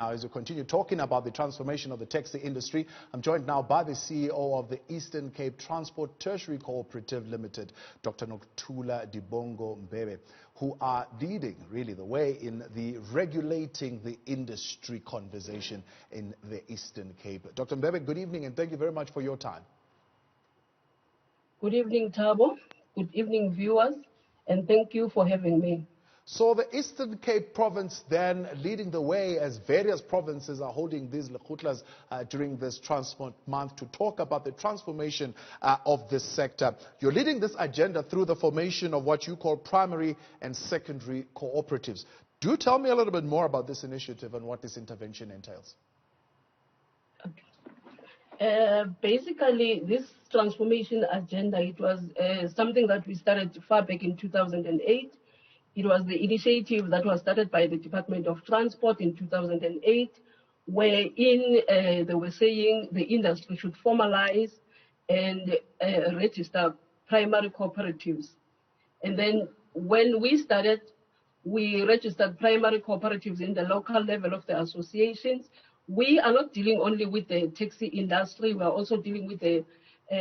Now, as we continue talking about the transformation of the taxi industry, I'm joined now by the CEO of the Eastern Cape Transport Tertiary Co-operative Limited, Dr. Nokuthula Dibongo Mbebe, who are leading really the way in the regulating the industry conversation in the Eastern Cape. Dr. Mbebe, good evening and thank you very much for your time. Good evening, Thabo. Good evening, viewers, and thank you for having me. So the Eastern Cape province then leading the way as various provinces are holding these lekhutlas during this Transport Month to talk about the transformation of this sector. You're leading this agenda through the formation of what you call primary and secondary cooperatives. Do tell me a little bit more about this initiative and what this intervention entails. Okay. Basically, this transformation agenda, it was something that we started far back in 2008. It was the initiative that was started by the Department of Transport in 2008, wherein they were saying the industry should formalize and register primary cooperatives. And then when we started, we registered primary cooperatives in the local level of the associations. We are not dealing only with the taxi industry, we are also dealing with the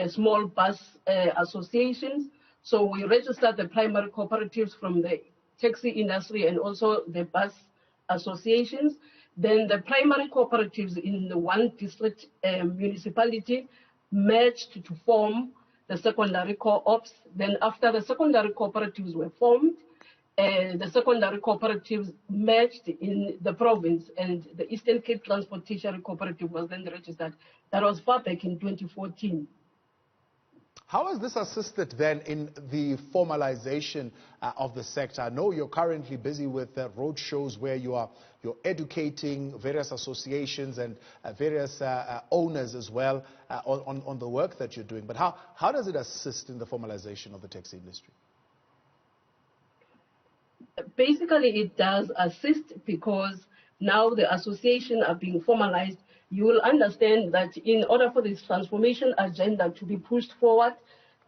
small bus associations. So we registered the primary cooperatives from the taxi industry and also the bus associations. Then the primary cooperatives in the one district municipality merged to form the secondary co-ops. Then after the secondary cooperatives were formed, the secondary cooperatives merged in the province, and the Eastern Cape Transport Tertiary Co-operative was then registered. That was far back in 2014. How has this assisted then in the formalization of the sector? I know you're currently busy with road shows where you're educating various associations and various owners as well on the work that you're doing. But how does it assist in the formalization of the taxi industry? Basically, it does assist because now the association are being formalized. You will understand that in order for this transformation agenda to be pushed forward,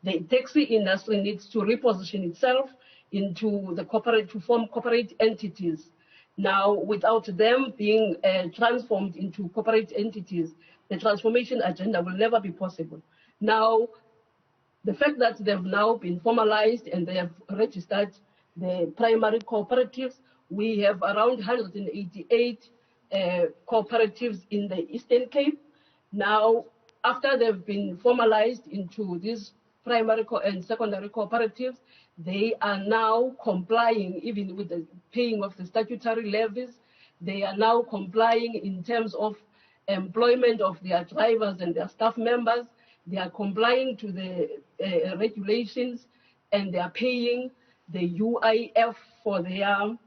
the taxi industry needs to reposition itself into the corporate, to form corporate entities. Now, without them being transformed into corporate entities, the transformation agenda will never be possible. Now, the fact that they've now been formalized and they have registered the primary cooperatives, we have around 188 cooperatives in the Eastern Cape. Now, after they've been formalized into these primary and secondary cooperatives, they are now complying even with the paying of the statutory levies. They are now complying in terms of employment of their drivers and their staff members. They are complying to the regulations, and they are paying the UIF for their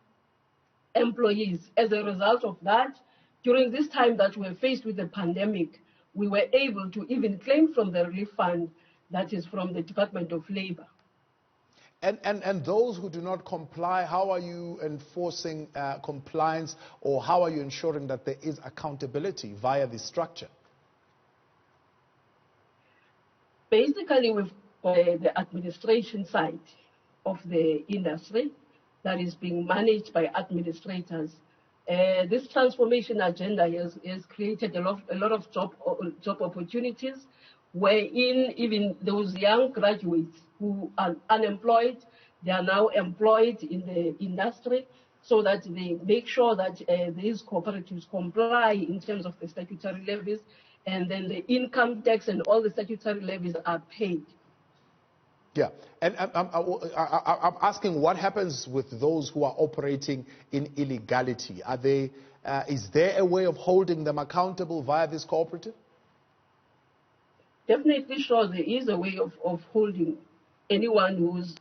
employees. As a result of that, during this time that we were faced with the pandemic, we were able to even claim from the relief fund that is from the Department of Labor. And those who do not comply, how are you enforcing compliance, or how are you ensuring that there is accountability via this structure? Basically, with the administration side of the industry that is being managed by administrators. This transformation agenda has created a lot of job opportunities, wherein even those young graduates who are unemployed, they are now employed in the industry, so that they make sure that these cooperatives comply in terms of the statutory levies, and then the income tax and all the statutory levies are paid. Yeah, and I'm asking what happens with those who are operating in illegality? Are they, is there a way of holding them accountable via this cooperative? Definitely sure there is a way of holding anyone who's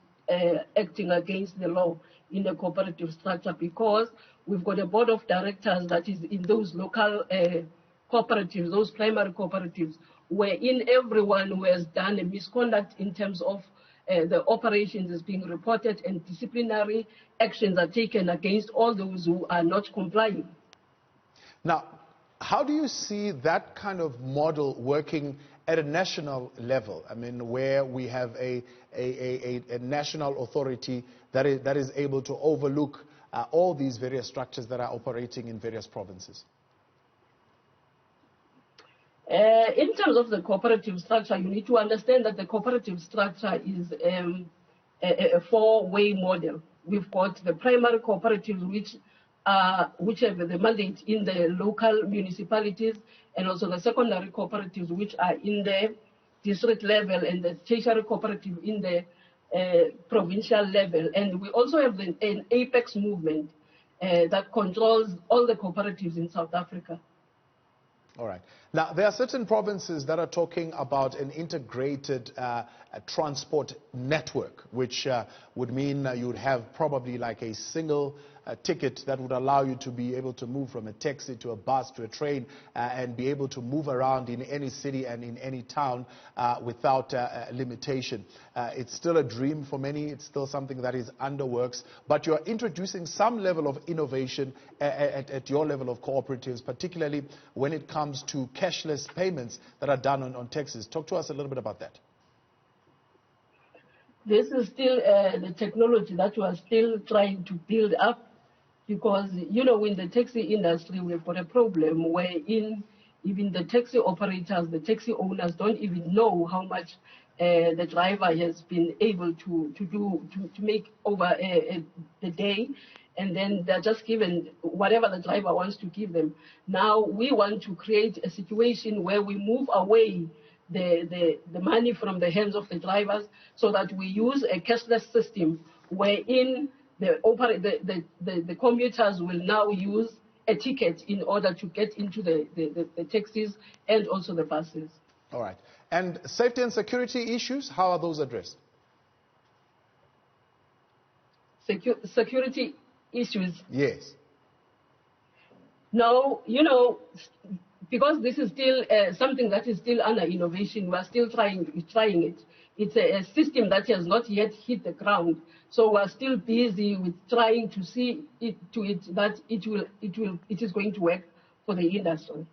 acting against the law in the cooperative structure, because we've got a board of directors that is in those local cooperatives, those primary cooperatives, wherein everyone who has done a misconduct in terms of the operations is being reported, and disciplinary actions are taken against all those who are not complying. Now, how do you see that kind of model working at a national level? I mean, where we have a national authority that is able to overlook all these various structures that are operating in various provinces? In terms of the cooperative structure, you need to understand that the cooperative structure is a four-way model. We've got the primary cooperatives, which have the mandate in the local municipalities, and also the secondary cooperatives, which are in the district level, and the tertiary cooperative in the provincial level. And we also have an apex movement that controls all the cooperatives in South Africa. All right. Now, there are certain provinces that are talking about an integrated transport network, which would mean you would have probably like a single ticket that would allow you to be able to move from a taxi to a bus to a train and be able to move around in any city and in any town without limitation. It's still a dream for many. It's still something that is under works. But you're introducing some level of innovation at your level of cooperatives, particularly when it comes to cashless payments that are done on taxis. Talk to us a little bit about that. This is still the technology that we are still trying to build up, because, you know, in the taxi industry, we've got a problem wherein even the taxi operators, the taxi owners don't even know how much the driver has been able to make over the day, and then they're just given whatever the driver wants to give them. Now we want to create a situation where we move away the money from the hands of the drivers, so that we use a cashless system wherein the commuters will now use a ticket in order to get into the taxis and also the buses. All right. And safety and security issues, how are those addressed? Security issues? Yes. No, you know, because this is still something that is still under innovation, we are still trying it. It's a system that has not yet hit the ground, so we are still busy with trying to see that it is going to work for the industry.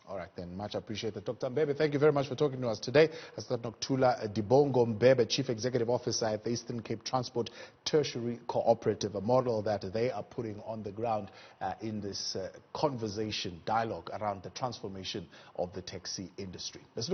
All right, then. Much appreciated. Dr. Mbebe, thank you very much for talking to us today. That's Dr. Nokuthula Dibongo Mbebe, Chief Executive Officer at the Eastern Cape Transport Tertiary Co-operative, a model that they are putting on the ground in this dialogue around the transformation of the taxi industry. Let's look at